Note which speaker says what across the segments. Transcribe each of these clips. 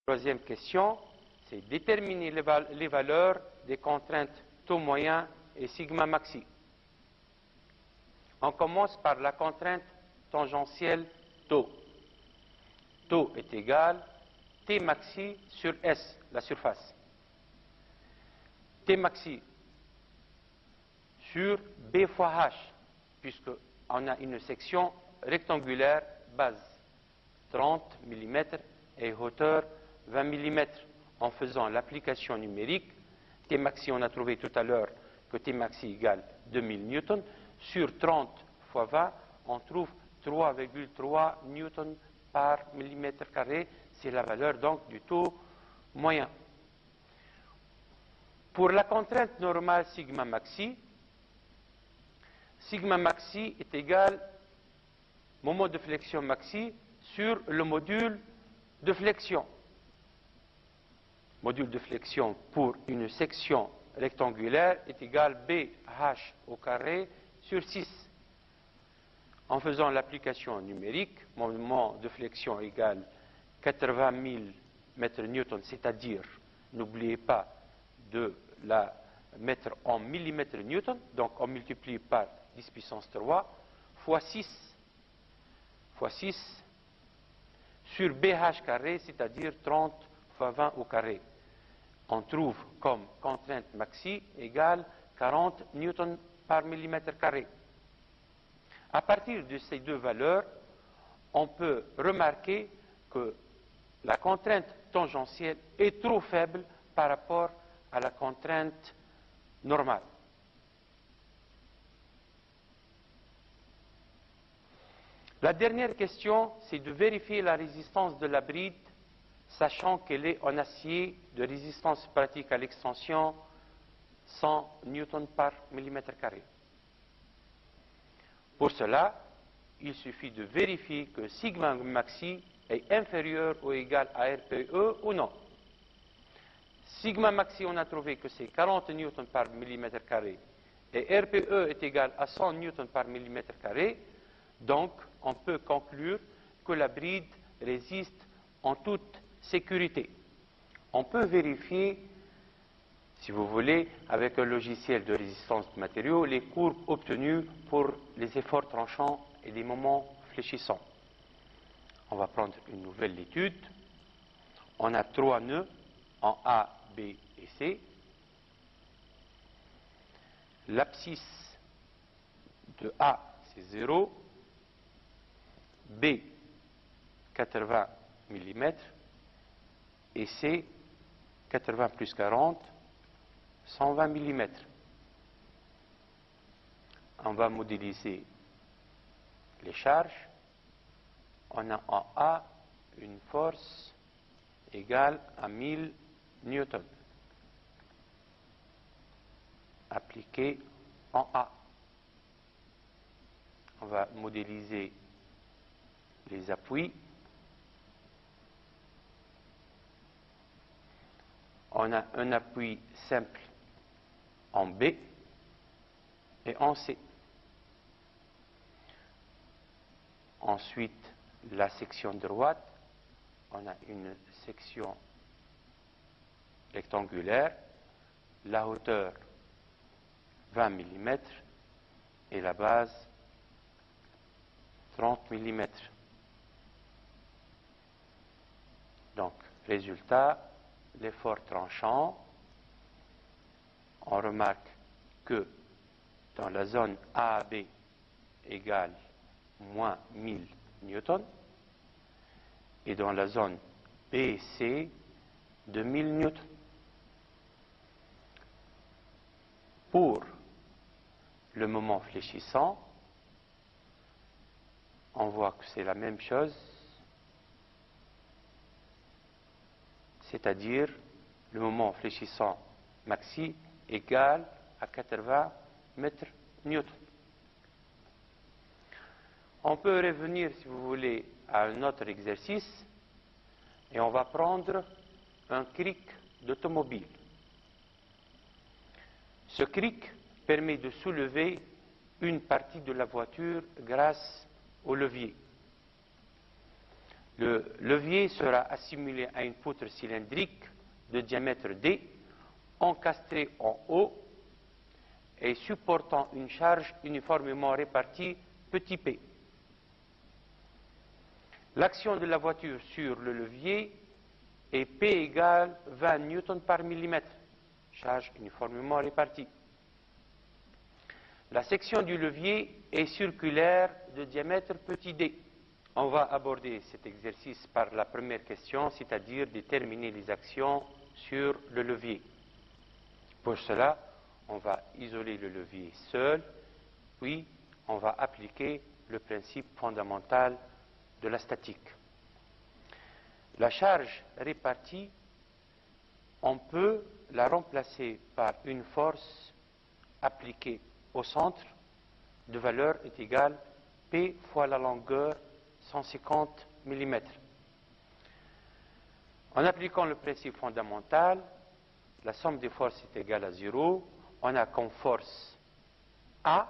Speaker 1: Troisième question, c'est déterminer les valeurs des contraintes taux moyen et sigma maxi. On commence par la contrainte tangentielle taux. Taux est égal T maxi sur S, la surface. T maxi sur B fois H, puisqu'on a une section rectangulaire base, 30 mm et hauteur 20 mm. En faisant l'application numérique, T maxi, on a trouvé tout à l'heure que T maxi égale 2000 newtons. Sur 30 fois 20, on trouve 3,3 newtons par millimètre carré. C'est la valeur donc du taux moyen. Pour la contrainte normale sigma maxi est égal moment de flexion maxi sur le module de flexion. Module de flexion pour une section rectangulaire est égal BH au carré sur 6. En faisant l'application numérique, moment de flexion égale 80 000 mètres-newtons, c'est-à-dire, n'oubliez pas de la mettre en millimètres-newtons, donc on multiplie par 10 puissance 3, fois 6 sur BH carré, c'est-à-dire 30 fois 20 au carré. On trouve comme contrainte maxi égale 40 newtons par millimètre carré. À partir de ces deux valeurs, on peut remarquer que la contrainte tangentielle est trop faible par rapport à la contrainte normale. La dernière question, c'est de vérifier la résistance de la bride, sachant qu'elle est en acier de résistance pratique à l'extension 100 newtons par millimètre carré. Pour cela, il suffit de vérifier que sigma maxi est inférieur ou égal à RPE ou non. Sigma maxi, on a trouvé que c'est 40 newtons par millimètre carré et RPE est égal à 100 newtons par millimètre carré. Donc, on peut conclure que la bride résiste en toute sécurité. On peut vérifier, si vous voulez, avec un logiciel de résistance de matériaux, les courbes obtenues pour les efforts tranchants et des moments fléchissants. On va prendre une nouvelle étude. On a 3 nœuds en A, B et C. L'abscisse de A, c'est 0. B, 80 mm. Et C, 80 plus 40, 120 mm. On va modéliser les charges. On a en A une force égale à 1000 newtons appliquée en A. On va modéliser les appuis. On a un appui simple en B et en C. Ensuite, la section droite, on a une section rectangulaire, la hauteur 20 mm et la base 30 mm. Donc, résultat, l'effort tranchant, on remarque que dans la zone AB égale moins 1000 newtons et dans la zone BC 2000 newtons. Pour le moment fléchissant, on voit que c'est la même chose, c'est-à-dire le moment fléchissant maxi égal à 80 mètres newtons. On peut revenir, si vous voulez, à un autre exercice et on va prendre un cric d'automobile. Ce cric permet de soulever une partie de la voiture grâce au levier. Le levier sera assimilé à une poutre cylindrique de diamètre D, encastrée en haut et supportant une charge uniformément répartie petit p. L'action de la voiture sur le levier est P égale 20 newtons par millimètre, charge uniformément répartie. La section du levier est circulaire de diamètre petit d. On va aborder cet exercice par la première question, c'est-à-dire déterminer les actions sur le levier. Pour cela, on va isoler le levier seul, puis on va appliquer le principe fondamental de la statique. La charge répartie, on peut la remplacer par une force appliquée au centre de valeur est égale P fois la longueur 150 mm. En appliquant le principe fondamental, la somme des forces est égale à 0. On a comme force A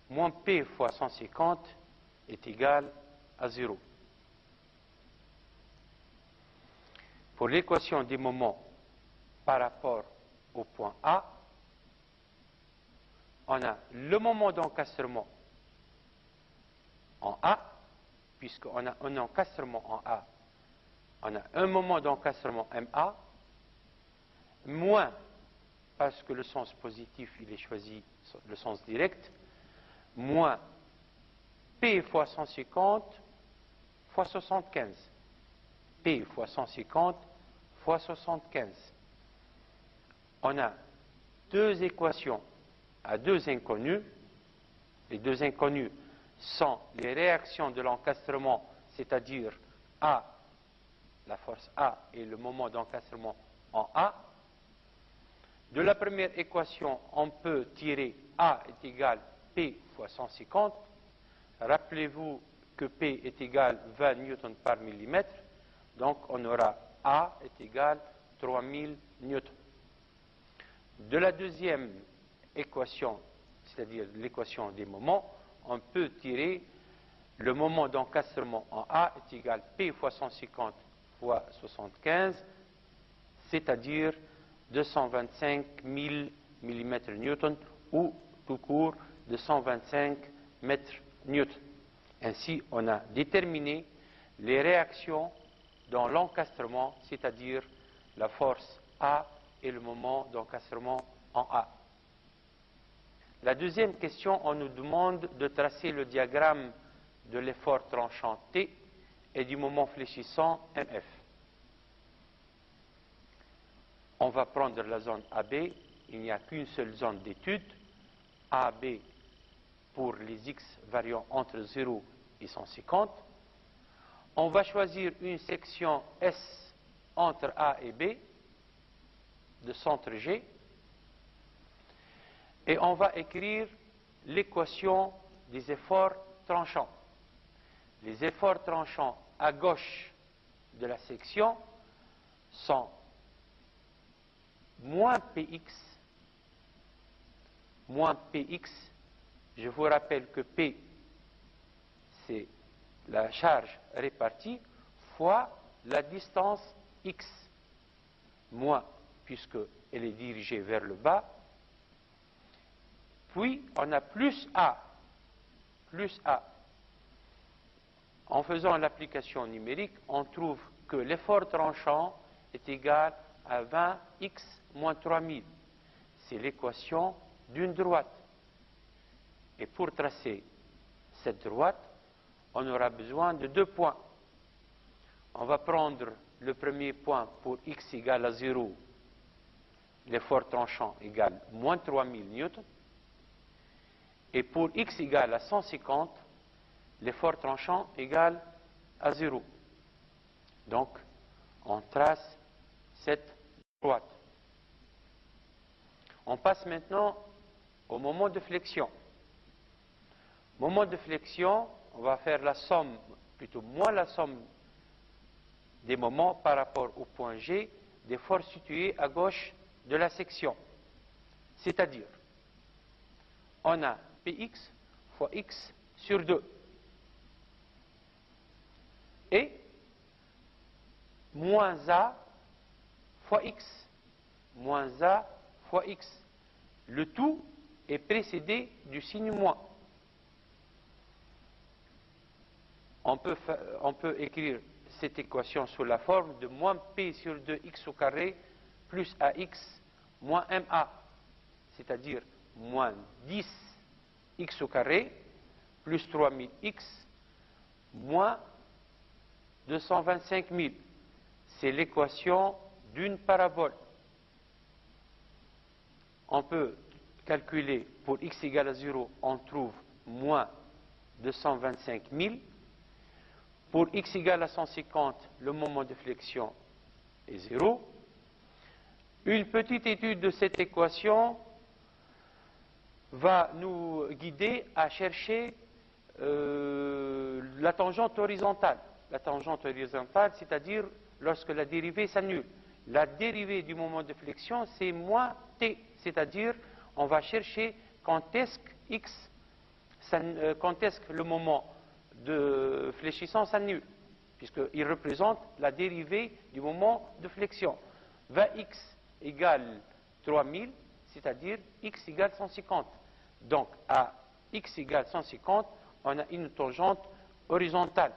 Speaker 1: moins P fois 150 est égal à 0. Pour l'équation des moments par rapport au point A, on a le moment d'encastrement en A, puisqu'on a un encastrement en A, on a un moment d'encastrement MA, moins, parce que le sens positif, il est choisi, le sens direct, moins P fois 150 fois 75. P fois 150 fois 75. On a deux équations à deux inconnus. Les deux inconnus sont les réactions de l'encastrement, c'est-à-dire A, la force A et le moment d'encastrement en A. De la première équation, on peut tirer A est égal P fois 150. Rappelez-vous que P est égal 20 newtons par millimètre, donc on aura A est égal 3000 newtons. De la deuxième équation, c'est-à-dire l'équation des moments, on peut tirer le moment d'encastrement en A est égal P fois 150 fois 75, c'est-à-dire 225 000 mm/Newton ou tout court 225 mètres Newton. Ainsi, on a déterminé les réactions dans l'encastrement, c'est-à-dire la force A et le moment d'encastrement en A. La deuxième question, on nous demande de tracer le diagramme de l'effort tranchant T et du moment fléchissant MF. On va prendre la zone AB, il n'y a qu'une seule zone d'étude, AB pour les X variant entre 0 et 150. On va choisir une section S entre A et B, de centre G, et on va écrire l'équation des efforts tranchants. Les efforts tranchants à gauche de la section sont moins Px, je vous rappelle que P, c'est la charge répartie, fois la distance x, moins, puisqu'elle est dirigée vers le bas, puis on a plus A. En faisant l'application numérique, on trouve que l'effort tranchant est égal à 20x moins 3000. C'est l'équation d'une droite. Et pour tracer cette droite, on aura besoin de deux points. On va prendre le premier point pour x égale à 0, l'effort tranchant égale moins 3000 newtons. Et pour x égale à 150, l'effort tranchant égale à 0. Donc, on trace cette droite. On passe maintenant au moment de flexion. Moment de flexion, on va faire la somme, plutôt moins la somme des moments par rapport au point G des forces situées à gauche de la section. C'est-à-dire, on a Px fois x sur 2. Et moins A fois X. Moins A fois X. Le tout est précédé du signe moins. On peut écrire cette équation sous la forme de moins P sur 2x au carré plus AX moins MA, c'est-à-dire moins 10x au carré plus 3000x moins 225 000. C'est l'équation d'une parabole. On peut calculer pour x égale à 0, on trouve moins 225 000. Pour x égale à 150, le moment de flexion est 0. Une petite étude de cette équation va nous guider à chercher la tangente horizontale. La tangente horizontale, c'est-à-dire lorsque la dérivée s'annule. La dérivée du moment de flexion, c'est moins t, c'est-à-dire on va chercher quand est-ce que le moment de fléchissant s'annule, puisqu'il représente la dérivée du moment de flexion. 20x égale 3000, c'est-à-dire x égale 150. Donc, à x égale 150, on a une tangente horizontale.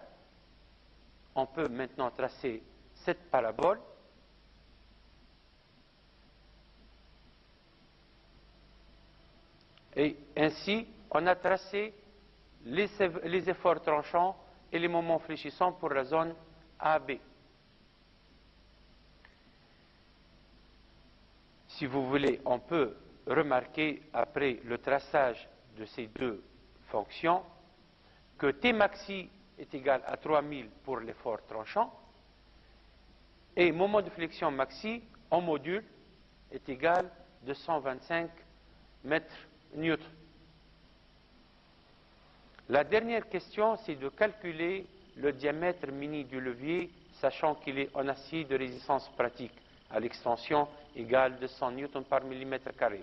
Speaker 1: On peut maintenant tracer cette parabole. Et ainsi, on a tracé les efforts tranchants et les moments fléchissants pour la zone AB. Si vous voulez, on peut remarquer, après le traçage de ces deux fonctions, que T maxi est égal à 3000 pour l'effort tranchant et moment de flexion maxi en module est égal à 225 mètres newtons. La dernière question, c'est de calculer le diamètre mini du levier, sachant qu'il est en acier de résistance pratique à l'extension égale de 100 newtons par millimètre carré.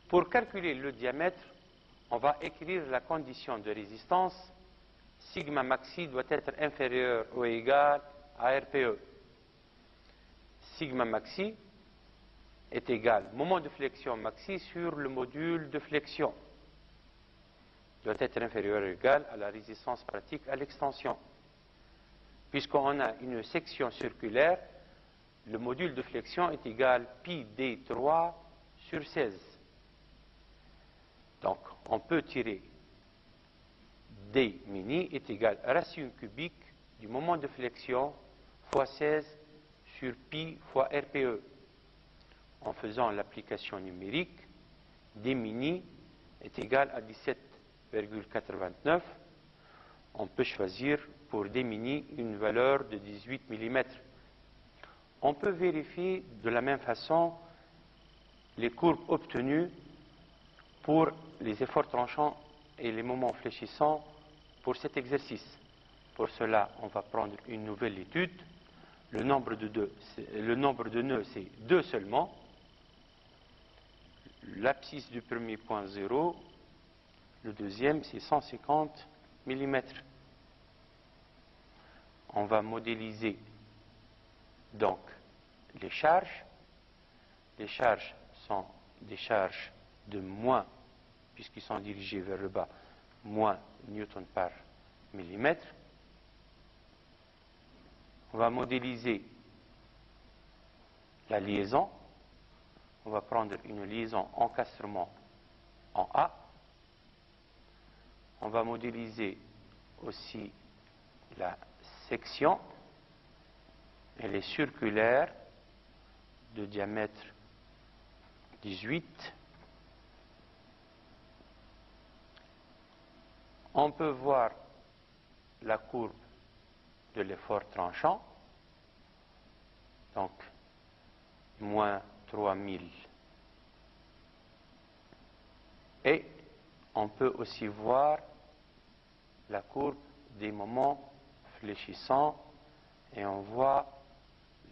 Speaker 1: Pour calculer le diamètre, on va écrire la condition de résistance. Sigma maxi doit être inférieur ou égal à RPE. Sigma maxi est égal moment de flexion maxi sur le module de flexion. Doit être inférieur ou égal à la résistance pratique à l'extension. Puisqu'on a une section circulaire, le module de flexion est égal pi d3 sur 16. Donc, on peut tirer d mini est égal à racine cubique du moment de flexion fois 16 sur pi fois RPE. En faisant l'application numérique, d mini est égal à 17,89. On peut choisir pour d mini une valeur de 18 mm. On peut vérifier de la même façon les courbes obtenues pour les efforts tranchants et les moments fléchissants pour cet exercice. Pour cela, on va prendre une nouvelle étude. Le nombre de nœuds, c'est 2 seulement. L'abscisse du premier point 0. Le deuxième, c'est 150 mm. On va modéliser donc les charges. Les charges sont des charges de moins, puisqu'ils sont dirigés vers le bas, moins newton par millimètre. On va modéliser la liaison. On va prendre une liaison encastrement en A. On va modéliser aussi la section. Elle est circulaire de diamètre 18. On peut voir la courbe de l'effort tranchant. Donc, moins 3000. Et on peut aussi voir la courbe des moments fléchissants et on voit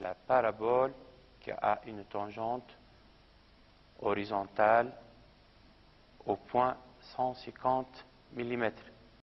Speaker 1: la parabole qui a une tangente horizontale au point 150 millimètres